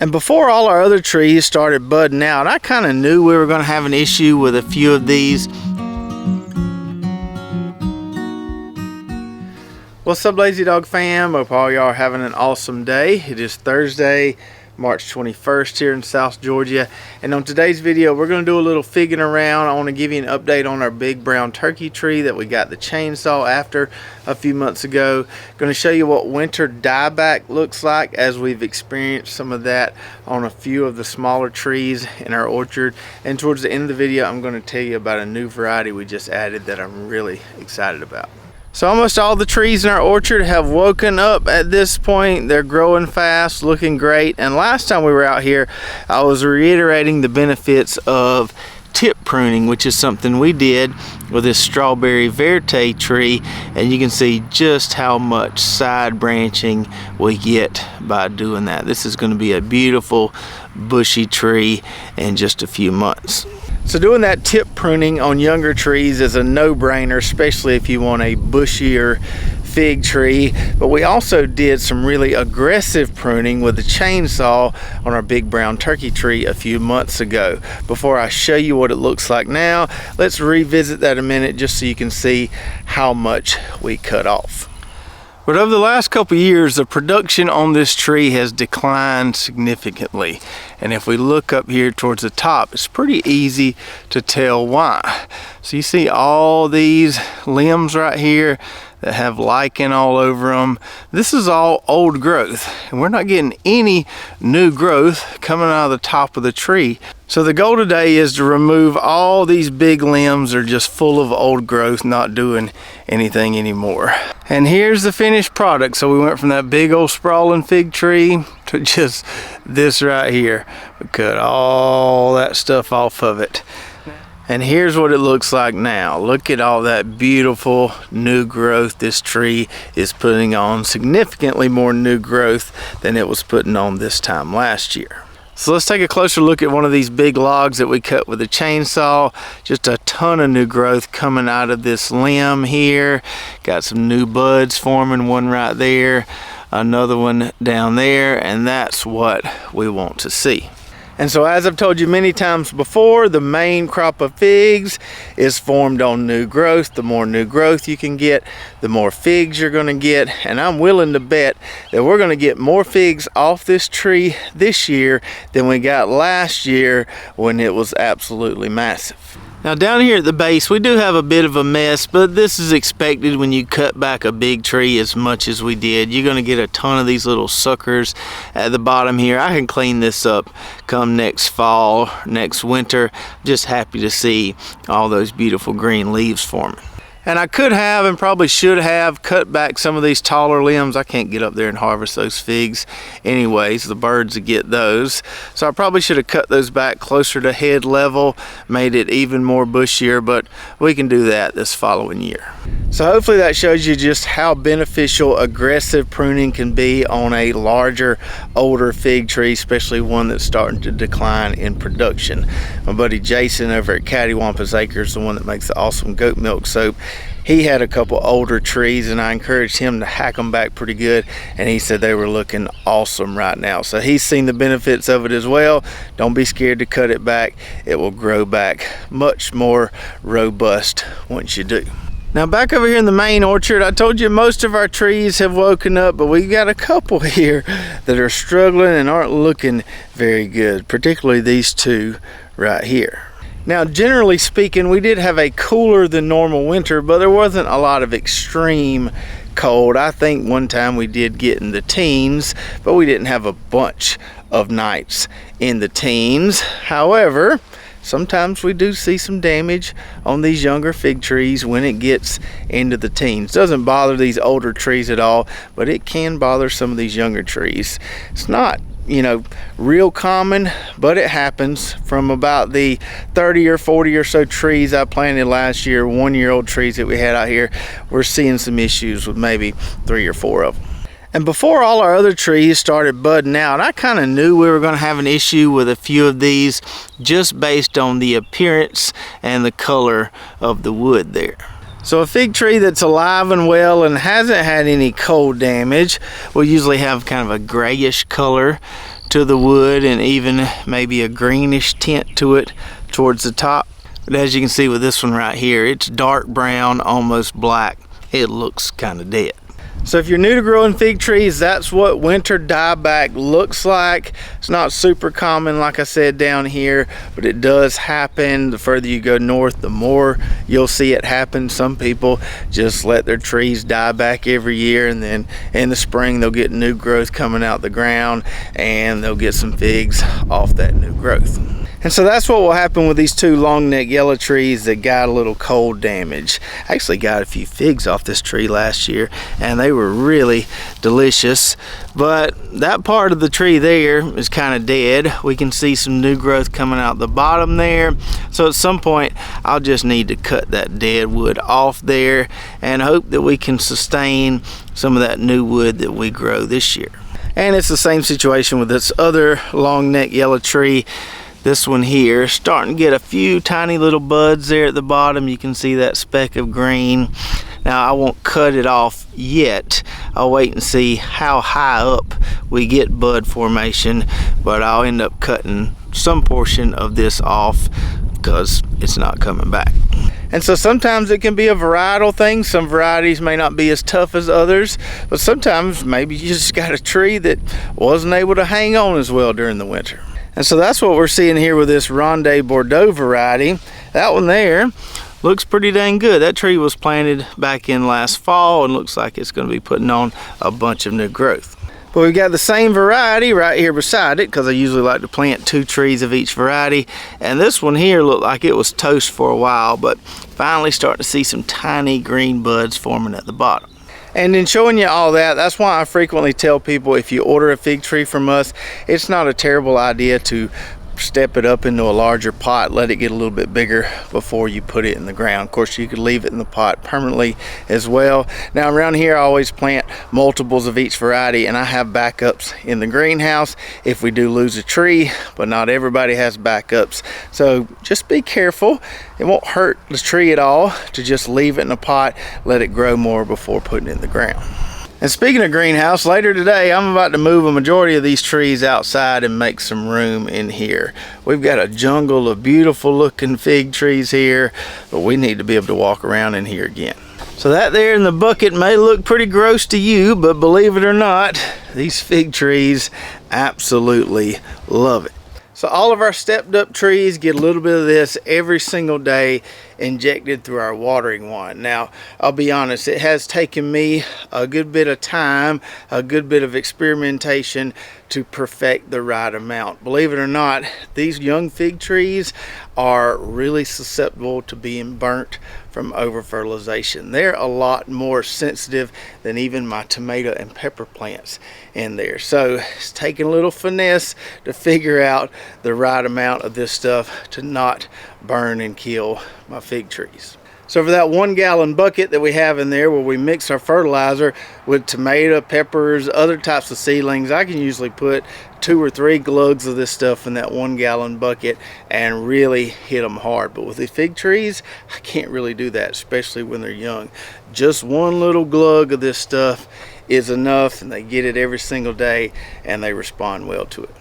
And before all our other trees started budding out, I kind of knew we were going to have an issue with a few of these. What's up, Lazy Dog fam? Hope all y'all are having an awesome day. It is Thursday, March 21st here in South Georgia, and on today's video we're going to do a little figging around. I want to give you an update on our big brown turkey tree that we got the chainsaw after a few months ago. Going to show you what winter dieback looks like, as we've experienced some of that on a few of the smaller trees in our orchard. And towards the end of the video I'm going to tell you about a new variety we just added that I'm really excited about. So almost all the trees in our orchard have woken up at this point. They're growing fast, looking great. And last time we were out here, I was reiterating the benefits of tip pruning, which is something we did with this strawberry verte tree. And you can see just how much side branching we get by doing that. This is going to be a beautiful bushy tree in just a few months. So doing that tip pruning on younger trees is a no-brainer, especially if you want a bushier fig tree. But we also did some really aggressive pruning with the chainsaw on our big brown turkey tree a few months ago. Before I show you what it looks like now, let's revisit that a minute just so you can see how much we cut off. But over the last couple of years, the production on this tree has declined significantly. And if we look up here towards the top, it's pretty easy to tell why. So you see all these limbs right here that have lichen all over them. This is all old growth, and we're not getting any new growth coming out of the top of the tree. So the goal today is to remove all these big limbs that are just full of old growth, not doing anything anymore. And here's the finished product. So we went from that big old sprawling fig tree to just this right here. We cut all that stuff off of it. And here's what it looks like now. Look at all that beautiful new growth this tree is putting on. Significantly more new growth than it was putting on this time last year. So let's take a closer look at one of these big logs that we cut with a chainsaw. Just a ton of new growth coming out of this limb here. Got some new buds forming, one right there, another one down there, and that's what we want to see. And so, as I've told you many times before, the main crop of figs is formed on new growth. The more new growth you can get, the more figs you're going to get. And I'm willing to bet that we're going to get more figs off this tree this year than we got last year when it was absolutely massive. Now down here at the base, we do have a bit of a mess, but this is expected when you cut back a big tree as much as we did. You're gonna get a ton of these little suckers at the bottom here. I can clean this up come next fall, next winter. Just happy to see all those beautiful green leaves forming. And I could have and probably should have cut back some of these taller limbs. I can't get up there and harvest those figs anyways. The birds would get those. So I probably should have cut those back closer to head level, made it even more bushier, but we can do that this following year. So hopefully that shows you just how beneficial aggressive pruning can be on a larger, older fig tree, especially one that's starting to decline in production. My buddy Jason over at Cattywampus Acres, the one that makes the awesome goat milk soap, he had a couple older trees and I encouraged him to hack them back pretty good, and he said they were looking awesome right now. So he's seen the benefits of it as well. Don't be scared to cut it back. It will grow back much more robust once you do. Now back over here in the main orchard, I told you most of our trees have woken up, but we got a couple here that are struggling and aren't looking very good, particularly these two right here. Now, generally speaking, we did have a cooler than normal winter, but there wasn't a lot of extreme cold. I think one time we did get in the teens, but we didn't have a bunch of nights in the teens. However, sometimes we do see some damage on these younger fig trees when it gets into the teens. Doesn't bother these older trees at all, but it can bother some of these younger trees. It's not, you know, real common, but it happens. From about the 30 or 40 or so trees I planted last year, 1-year-old trees that we had out here, we're seeing some issues with maybe 3 or 4 of them. And before all our other trees started budding out, I kind of knew we were going to have an issue with a few of these just based on the appearance and the color of the wood there. So a fig tree that's alive and well and hasn't had any cold damage will usually have kind of a grayish color to the wood and even maybe a greenish tint to it towards the top. But as you can see with this one right here, it's dark brown, almost black. It looks kind of dead. So if you're new to growing fig trees, that's what winter dieback looks like. It's not super common, like I said, down here, but it does happen. The further you go north, the more you'll see it happen. Some people just let their trees die back every year, and then in the spring they'll get new growth coming out the ground and they'll get some figs off that new growth. And so that's what will happen with these two long neck yellow trees that got a little cold damage. I actually got a few figs off this tree last year and they were really delicious, but that part of the tree there is kind of dead. We can see some new growth coming out the bottom there. So at some point I'll just need to cut that dead wood off there and hope that we can sustain some of that new wood that we grow this year. And it's the same situation with this other long neck yellow tree. This one here, starting to get a few tiny little buds there at the bottom. You can see that speck of green. Now I won't cut it off yet. I'll wait and see how high up we get bud formation, but I'll end up cutting some portion of this off because it's not coming back. And so sometimes it can be a varietal thing. Some varieties may not be as tough as others, but sometimes maybe you just got a tree that wasn't able to hang on as well during the winter. And so that's what we're seeing here with this Ronde Bordeaux variety. That one there looks pretty dang good. That tree was planted back in last fall and looks like it's going to be putting on a bunch of new growth. But we've got the same variety right here beside it, because I usually like to plant two trees of each variety. And this one here looked like it was toast for a while, but finally starting to see some tiny green buds forming at the bottom. And in showing you all that, that's why I frequently tell people, if you order a fig tree from us, it's not a terrible idea to step it up into a larger pot, let it get a little bit bigger before you put it in the ground. Of course, you could leave it in the pot permanently as well. Now around here I always plant multiples of each variety, and I have backups in the greenhouse if we do lose a tree, but not everybody has backups. So just be careful. It won't hurt the tree at all to just leave it in a pot, let it grow more before putting it in the ground. And speaking of greenhouse, later today I'm about to move a majority of these trees outside and make some room in here. We've got a jungle of beautiful looking fig trees here, but we need to be able to walk around in here again. So that there in the bucket may look pretty gross to you, but believe it or not, these fig trees absolutely love it. So all of our stepped up trees get a little bit of this every single day injected through our watering wand. Now, I'll be honest, it has taken me a good bit of time, a good bit of experimentation to perfect the right amount. Believe it or not, these young fig trees are really susceptible to being burnt from over fertilization. They're a lot more sensitive than even my tomato and pepper plants in there. So it's taking a little finesse to figure out the right amount of this stuff to not burn and kill my fig trees. So for that 1 gallon bucket that we have in there, where we mix our fertilizer with tomato, peppers, other types of seedlings, I can usually put 2 or 3 glugs of this stuff in that 1 gallon bucket and really hit them hard. But with the fig trees, I can't really do that, especially when they're young. Just 1 little glug of this stuff is enough, and they get it every single day and they respond well to it.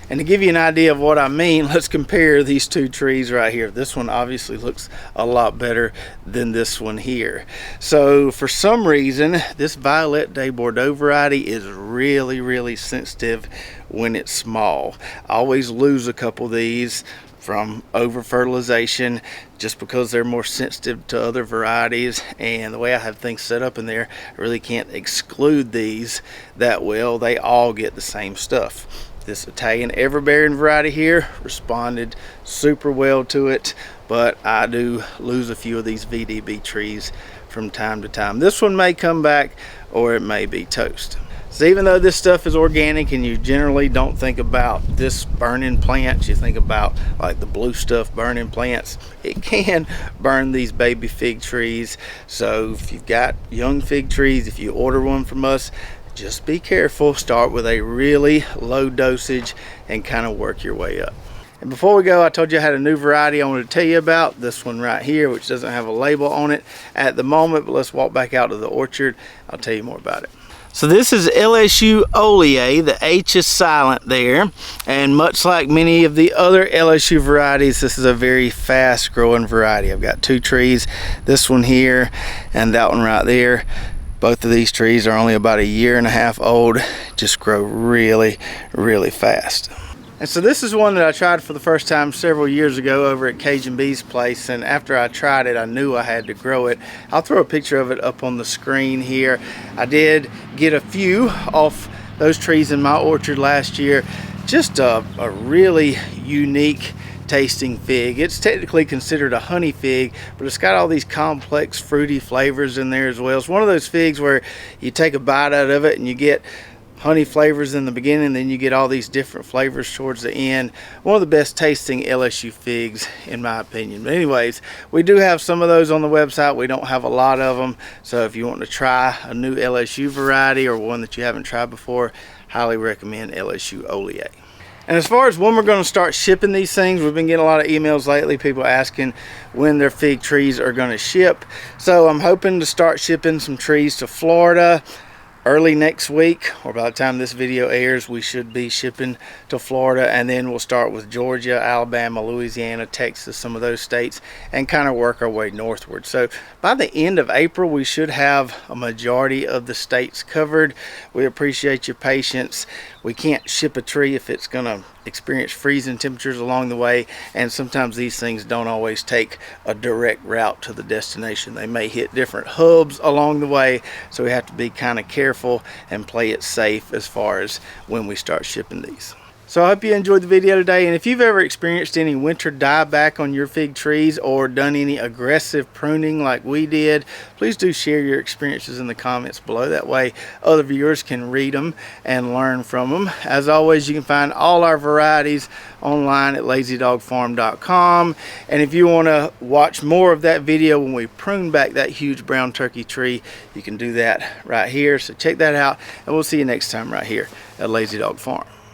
And to give you an idea of what I mean, let's compare these two trees right here. This one obviously looks a lot better than this one here. So for some reason, this Violet de Bordeaux variety is really sensitive when it's small. I always lose a couple of these from over fertilization just because they're more sensitive to other varieties, and the way I have things set up in there, I really can't exclude these that well. They all get the same stuff. This Italian everbearing variety here responded super well to it, but I do lose a few of these VDB trees from time to time. This one may come back, or it may be toast. So even though this stuff is organic and you generally don't think about this burning plants, you think about like the blue stuff burning plants, it can burn these baby fig trees. So if you've got young fig trees, if you order one from us, just be careful. Start with a really low dosage and kind of work your way up. And before we go, I told you I had a new variety I wanted to tell you about. This one right here, which doesn't have a label on it at the moment, but let's walk back out to the orchard. I'll tell you more about it. So this is LSU Oleae. The H is silent there, and much like many of the other LSU varieties, this is a very fast growing variety. I've got 2 trees, this one here and that one right there. Both of these trees are only about 1.5 years old, just grow really, really fast. And so this is one that I tried for the first time several years ago over at Cajun Bee's place, and after I tried it, I knew I had to grow it. I'll throw a picture of it up on the screen here. I did get a few off those trees in my orchard last year. Just a really unique tasting fig. It's technically considered a honey fig, but it's got all these complex fruity flavors in there as well. It's one of those figs where you take a bite out of it and you get honey flavors in the beginning, then you get all these different flavors towards the end. One of the best tasting LSU figs in my opinion. But anyways, we do have some of those on the website. We don't have a lot of them, so if you want to try a new LSU variety or one that you haven't tried before, highly recommend LSU Oleae. And as far as when we're going to start shipping these things, we've been getting a lot of emails lately, people asking when their fig trees are going to ship. So I'm hoping to start shipping some trees to Florida early next week, or by the time this video airs, we should be shipping to Florida, and then we'll start with Georgia, Alabama, Louisiana, Texas, some of those states, and kind of work our way northward. So by the end of April, we should have a majority of the states covered. We appreciate your patience. We can't ship a tree if it's going to experience freezing temperatures along the way, and sometimes these things don't always take a direct route to the destination. They may hit different hubs along the way, so we have to be kind of careful and play it safe as far as when we start shipping these. So I hope you enjoyed the video today, and if you've ever experienced any winter dieback on your fig trees or done any aggressive pruning like we did, please do share your experiences in the comments below. That way other viewers can read them and learn from them. As always, you can find all our varieties online at lazydogfarm.com, and if you want to watch more of that video when we prune back that huge brown turkey tree, you can do that right here. So check that out, and we'll see you next time right here at Lazy Dog Farm.